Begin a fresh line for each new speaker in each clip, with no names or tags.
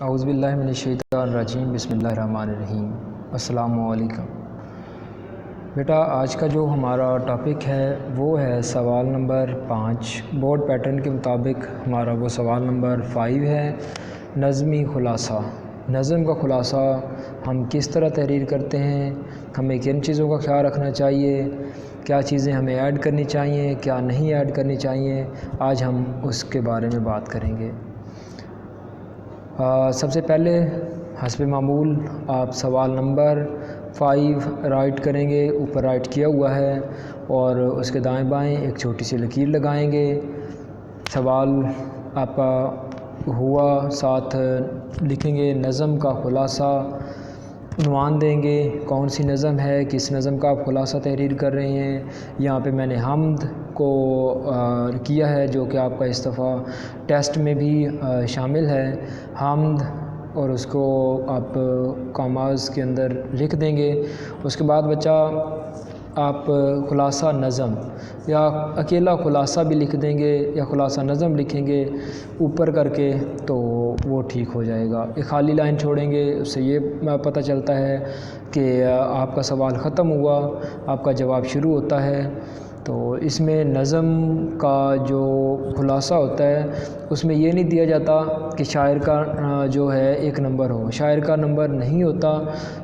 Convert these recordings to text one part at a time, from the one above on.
اعوذ باللہ من الشیطان الرجیم، بسم اللہ الرحمن الرحیم۔ السلام علیکم بیٹا، آج کا جو ہمارا ٹاپک ہے وہ ہے سوال نمبر 5۔ بورڈ پیٹرن کے مطابق ہمارا وہ سوال نمبر 5 ہے، نظمی خلاصہ۔ نظم کا خلاصہ ہم کس طرح تحریر کرتے ہیں، ہمیں کن چیزوں کا خیال رکھنا چاہیے، کیا چیزیں ہمیں ایڈ کرنی چاہیے، کیا نہیں ایڈ کرنی چاہیے، آج ہم اس کے بارے میں بات کریں گے۔ سب سے پہلے حسب معمول آپ سوال نمبر 5 رائٹ کریں گے، اوپر رائٹ کیا ہوا ہے، اور اس کے دائیں بائیں ایک چھوٹی سی لکیر لگائیں گے۔ سوال آپ کا ہوا، ساتھ لکھیں گے نظم کا خلاصہ، عنوان دیں گے کون سی نظم ہے، کس نظم کا آپ خلاصہ تحریر کر رہے ہیں۔ یہاں پہ میں نے حمد کو کیا ہے، جو کہ آپ کا اس دفعہ ٹیسٹ میں بھی شامل ہے، حمد، اور اس کو آپ کاماز کے اندر لکھ دیں گے۔ اس کے بعد بچہ آپ خلاصہ نظم یا اکیلا خلاصہ بھی لکھ دیں گے یا خلاصہ نظم لکھیں گے اوپر کر کے، تو وہ ٹھیک ہو جائے گا۔ ایک خالی لائن چھوڑیں گے، اس سے یہ پتہ چلتا ہے کہ آپ کا سوال ختم ہوا، آپ کا جواب شروع ہوتا ہے۔ تو اس میں نظم کا جو خلاصہ ہوتا ہے اس میں یہ نہیں دیا جاتا کہ شاعر کا جو ہے 1 نمبر ہو، شاعر کا نمبر نہیں ہوتا،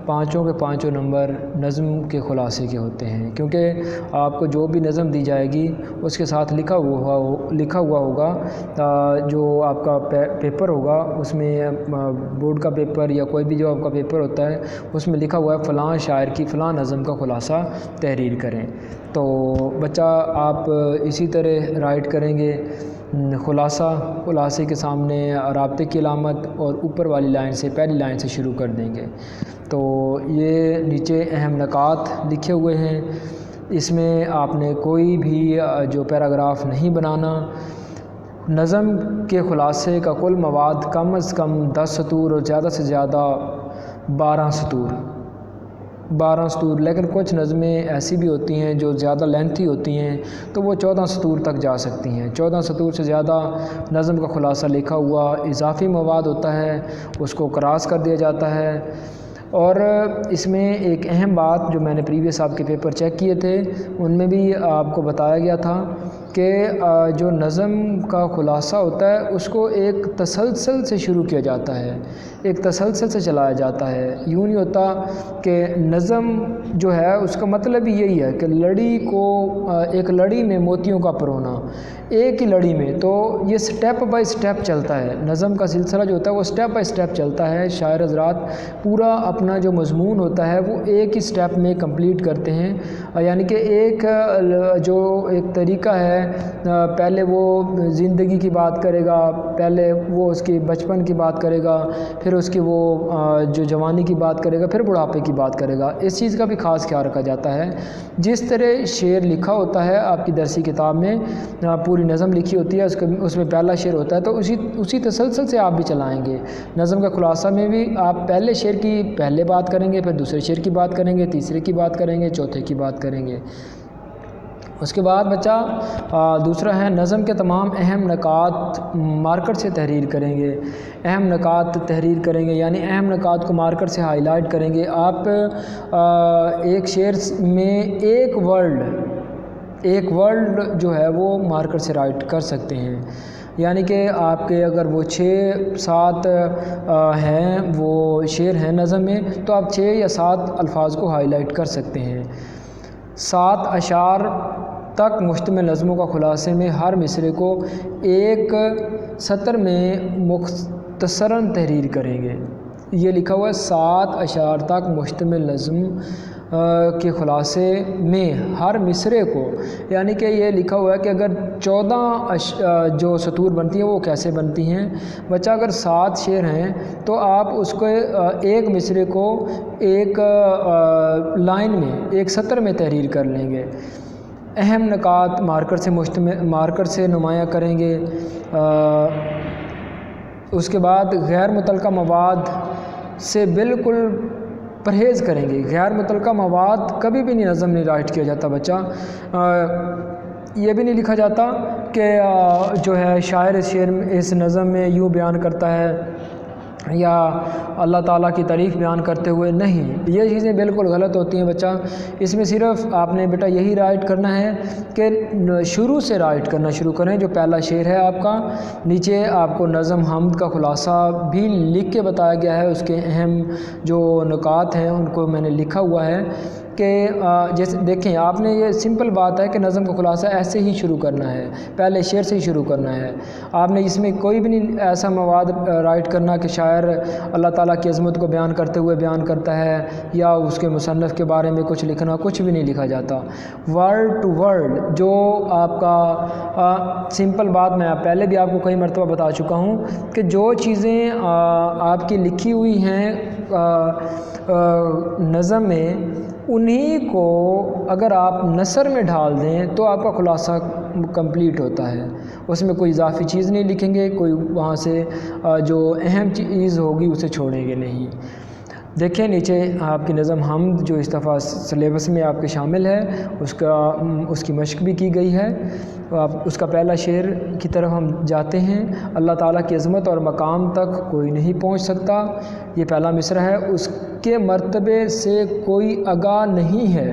پانچوں کے پانچوں نمبر نظم کے خلاصے کے ہوتے ہیں، کیونکہ آپ کو جو بھی نظم دی جائے گی اس کے ساتھ لکھا ہوا ہوگا، جو آپ کا پیپر ہوگا اس میں، بورڈ کا پیپر یا کوئی بھی جو آپ کا پیپر ہوتا ہے اس میں لکھا ہوا ہے فلاں شاعر کی فلاں نظم کا خلاصہ تحریر کریں۔ تو بچہ آپ اسی طرح رائٹ کریں گے خلاصے کے سامنے رابطے کی علامت، اور اوپر والی لائن سے، پہلی لائن سے شروع کر دیں گے۔ تو یہ نیچے اہم نکات لکھے ہوئے ہیں، اس میں آپ نے کوئی بھی جو پیراگراف نہیں بنانا۔ نظم کے خلاصے کا کل مواد کم از کم 10 سطور اور زیادہ سے زیادہ 12 سطور، لیکن کچھ نظمیں ایسی بھی ہوتی ہیں جو زیادہ لینتھی ہوتی ہیں تو وہ 14 سطور تک جا سکتی ہیں۔ 14 سطور سے زیادہ نظم کا خلاصہ لکھا ہوا اضافی مواد ہوتا ہے، اس کو کراس کر دیا جاتا ہے۔ اور اس میں ایک اہم بات جو میں نے پریویس آپ کے پیپر چیک کیے تھے ان میں بھی آپ کو بتایا گیا تھا کہ جو نظم کا خلاصہ ہوتا ہے اس کو ایک تسلسل سے شروع کیا جاتا ہے، ایک تسلسل سے چلایا جاتا ہے۔ یوں نہیں ہوتا کہ نظم جو ہے اس کا مطلب ہی یہی ہے کہ لڑی کو، ایک لڑی میں موتیوں کا پرونا، ایک ہی لڑی میں، تو یہ سٹیپ بائی سٹیپ چلتا ہے۔ نظم کا سلسلہ جو ہوتا ہے وہ سٹیپ بائی سٹیپ چلتا ہے۔ شاعر حضرات پورا اپنا جو مضمون ہوتا ہے وہ ایک ہی سٹیپ میں کمپلیٹ کرتے ہیں، یعنی کہ ایک جو ایک طریقہ ہے، پہلے وہ زندگی کی بات کرے گا، پہلے وہ اس کی بچپن کی بات کرے گا، پھر اس کی وہ جو جوانی کی بات کرے گا، پھر بڑھاپے کی بات کرے گا۔ اس چیز کا بھی خاص خیال رکھا جاتا ہے۔ جس طرح شعر لکھا ہوتا ہے آپ کی درسی کتاب میں، پوری نظم لکھی ہوتی ہے، اس میں پہلا شعر ہوتا ہے، تو اسی تسلسل سے آپ بھی چلائیں گے۔ نظم کا خلاصہ میں بھی آپ پہلے شعر کی پہلے بات کریں گے، پھر دوسرے شعر کی بات کریں گے، تیسرے کی بات کریں گے، چوتھے کی بات کریں گے۔ اس کے بعد بچہ دوسرا ہے نظم کے تمام اہم نکات مارکر سے تحریر کریں گے۔ اہم نکات تحریر کریں گے یعنی اہم نکات کو مارکر سے ہائی لائٹ کریں گے۔ آپ ایک شعر میں ایک ورڈ جو ہے وہ مارکر سے رائٹ کر سکتے ہیں، یعنی کہ آپ کے اگر وہ 6-7 ہیں، وہ شعر ہیں نظم میں، تو آپ 6 یا 7 الفاظ کو ہائی لائٹ کر سکتے ہیں۔ 7 اشعار تک مشتمل نظموں کا خلاصے میں ہر مصرعے کو ایک سطر میں مختصراً تحریر کریں گے۔ یہ لکھا ہوا ہے 7 اشعار تک مشتمل نظم کے خلاصے میں ہر مصرعے کو، یعنی کہ یہ لکھا ہوا ہے کہ اگر 14 جو سطور بنتی ہیں وہ کیسے بنتی ہیں بچہ، اگر 7 شعر ہیں تو آپ اس کو ایک مصرعے کو ایک لائن میں، ایک سطر میں تحریر کر لیں گے۔ اہم نکات مارکر سے نمایاں کریں گے۔ اس کے بعد غیر متعلقہ مواد سے بالکل پرہیز کریں گے۔ غیر متعلقہ مواد کبھی بھی نظم نہیں رائٹ کیا جاتا بچہ۔ یہ بھی نہیں لکھا جاتا کہ جو ہے شاعر اس نظم میں یوں بیان کرتا ہے یا اللہ تعالیٰ کی تعریف بیان کرتے ہوئے نہیں، یہ چیزیں بالکل غلط ہوتی ہیں بچہ۔ اس میں صرف آپ نے بیٹا یہی رائٹ کرنا ہے کہ شروع سے رائٹ کرنا شروع کریں۔ جو پہلا شعر ہے آپ کا، نیچے آپ کو نظم حمد کا خلاصہ بھی لکھ کے بتایا گیا ہے، اس کے اہم جو نکات ہیں ان کو میں نے لکھا ہوا ہے کہ جیسے دیکھیں آپ نے، یہ سمپل بات ہے کہ نظم کا خلاصہ ایسے ہی شروع کرنا ہے، پہلے شعر سے ہی شروع کرنا ہے۔ آپ نے اس میں کوئی بھی نہیں ایسا مواد رائٹ کرنا کہ شاعر اللہ تعالیٰ کی عظمت کو بیان کرتے ہوئے بیان کرتا ہے یا اس کے مصنف کے بارے میں کچھ لکھنا، کچھ بھی نہیں لکھا جاتا۔ ورڈ ٹو ورڈ جو آپ کا سمپل بات میں پہلے بھی آپ کو کئی مرتبہ بتا چکا ہوں کہ جو چیزیں آپ کی لکھی ہوئی ہیں نظم میں، انہی کو اگر آپ نثر میں ڈال دیں تو آپ کا خلاصہ کمپلیٹ ہوتا ہے۔ اس میں کوئی اضافی چیز نہیں لکھیں گے، کوئی وہاں سے جو اہم چیز ہوگی اسے چھوڑیں گے نہیں۔ دیکھیں نیچے آپ کی نظم حمد جو اس دفعہ سلیبس میں آپ کے شامل ہے، اس کی مشق بھی کی گئی ہے۔ اس کا پہلا شعر کی طرف ہم جاتے ہیں۔ اللہ تعالیٰ کی عظمت اور مقام تک کوئی نہیں پہنچ سکتا، یہ پہلا مصرع ہے۔ اس کے مرتبے سے کوئی آگاہ نہیں ہے،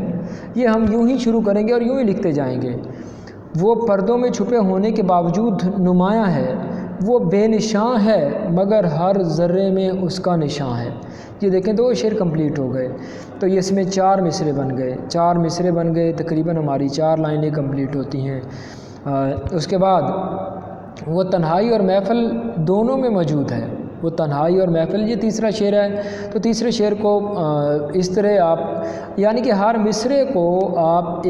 یہ ہم یوں ہی شروع کریں گے اور یوں ہی لکھتے جائیں گے۔ وہ پردوں میں چھپے ہونے کے باوجود نمایاں ہے، وہ بے نشاں ہے مگر ہر ذرے میں اس کا نشاں ہے۔ یہ دیکھیں 2 شعر کمپلیٹ ہو گئے، تو یہ اس میں 4 مصرے بن گئے، 4 مصرے بن گئے، تقریباً ہماری 4 لائنیں کمپلیٹ ہوتی ہیں۔ اس کے بعد وہ تنہائی اور محفل دونوں میں موجود ہے، وہ تنہائی اور محفل، یہ تیسرا شعر ہے۔ تو تیسرے شعر کو اس طرح آپ، یعنی کہ ہر مصرے کو آپ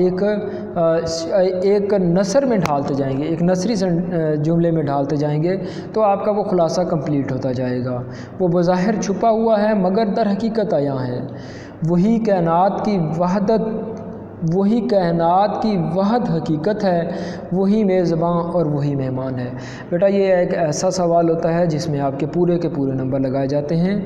ایک نثر میں ڈھالتے جائیں گے، ایک نثری جملے میں ڈھالتے جائیں گے تو آپ کا وہ خلاصہ کمپلیٹ ہوتا جائے گا۔ وہ بظاہر چھپا ہوا ہے مگر در حقیقت عیاں ہے، وہی کائنات کی وحد حقیقت ہے، وہی میزباں اور وہی مہمان ہے۔ بیٹا یہ ایک ایسا سوال ہوتا ہے جس میں آپ کے پورے نمبر لگائے جاتے ہیں۔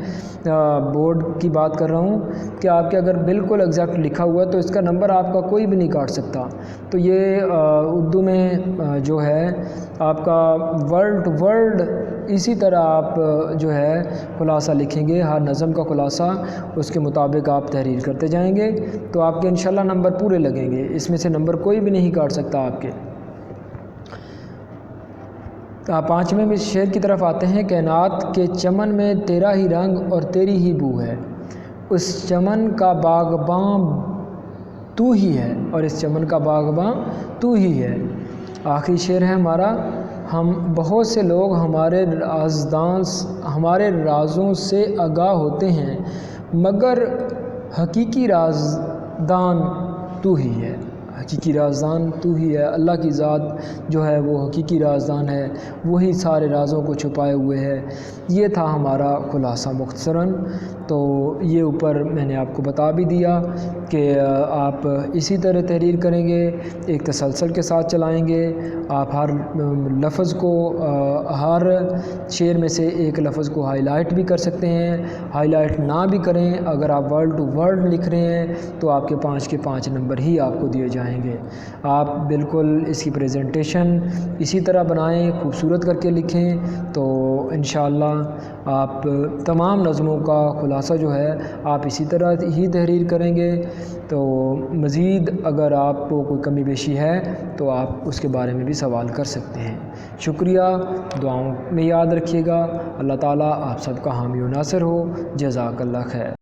بورڈ کی بات کر رہا ہوں کہ آپ کے اگر بالکل ایگزیکٹ لکھا ہوا ہے تو اس کا نمبر آپ کا کوئی بھی نہیں کاٹ سکتا۔ تو یہ اردو میں جو ہے آپ کا ورڈ ٹو ورڈ اسی طرح آپ جو ہے خلاصہ لکھیں گے، ہر نظم کا خلاصہ اس کے مطابق آپ تحریر کرتے جائیں گے تو آپ کے انشاءاللہ نمبر پورے لگیں گے، اس میں سے نمبر کوئی بھی نہیں کاٹ سکتا آپ کے۔ 5ویں شعر کی طرف آتے ہیں۔ کائنات کے چمن میں تیرا ہی رنگ اور تیری ہی بو ہے، اس چمن کا باغباں تو ہی ہے، اور اس چمن کا باغباں تو ہی ہے۔ آخری شعر ہے ہمارا۔ ہم بہت سے لوگ ہمارے رازوں سے آگاہ ہوتے ہیں مگر حقیقی رازدان تو ہی ہے، حقیقی رازدان تو ہی ہے۔ اللہ کی ذات جو ہے وہ حقیقی رازدان ہے، وہی سارے رازوں کو چھپائے ہوئے ہے۔ یہ تھا ہمارا خلاصہ مختصراً۔ تو یہ اوپر میں نے آپ کو بتا بھی دیا کہ آپ اسی طرح تحریر کریں گے، ایک تسلسل کے ساتھ چلائیں گے۔ آپ ہر لفظ کو، ہر شعر میں سے ایک لفظ کو ہائی لائٹ بھی کر سکتے ہیں، ہائی لائٹ نہ بھی کریں، اگر آپ ورڈ ٹو ورڈ لکھ رہے ہیں تو آپ کے 5 کے 5 نمبر ہی آپ کو دیے جائیں گے۔ آپ بالکل اس کی پریزنٹیشن اسی طرح بنائیں، خوبصورت کر کے لکھیں، تو انشاءاللہ آپ تمام نظموں کا خلاصہ جو ہے آپ اسی طرح ہی تحریر کریں گے۔ تو مزید اگر آپ کو کوئی کمی بیشی ہے تو آپ اس کے بارے میں بھی سوال کر سکتے ہیں۔ شکریہ، دعاؤں میں یاد رکھیے گا۔ اللہ تعالیٰ آپ سب کا حامی و ناصر ہو۔ جزاک اللہ خیر۔